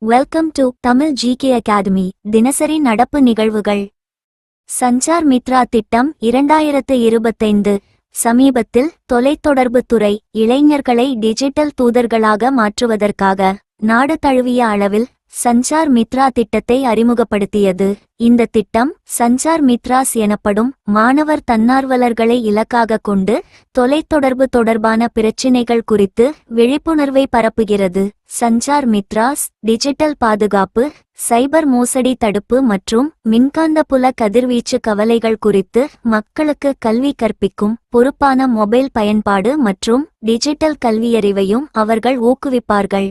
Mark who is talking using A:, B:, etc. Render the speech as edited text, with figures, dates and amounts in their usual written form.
A: Welcome to Tamil GK academy. தினசரி நடப்பு நிகழ்வுகள். சஞ்சார் மித்ரா திட்டம் 2025. சமீபத்தில் தொலைத்தொடர்புத் துறை இளைஞர்களை டிஜிட்டல் தூதர்களாக மாற்றுவதற்காக நாடு தழுவிய அளவில் சஞ்சார் மித்ரா திட்டத்தை அறிமுகப்படுத்தியது. இந்த திட்டம் சஞ்சார் மித்ராஸ் எனப்படும் மாணவர் தன்னார்வலர்களை இலக்காக கொண்டு தொலைத்தொடர்பு தொடர்பான பிரச்சினைகள் குறித்து விழிப்புணர்வை பரப்புகிறது. சஞ்சார் மித்ராஸ் டிஜிட்டல் பாதுகாப்பு, சைபர் மோசடி தடுப்பு மற்றும் மின்காந்தப்புல கதிர்வீச்சு கவலைகள் குறித்து மக்களுக்கு கல்வி கற்பிக்கும் பொறுப்பான மொபைல் பயன்பாடு மற்றும் டிஜிட்டல் கல்வியறிவையும் அவர்கள் ஊக்குவிப்பார்கள்.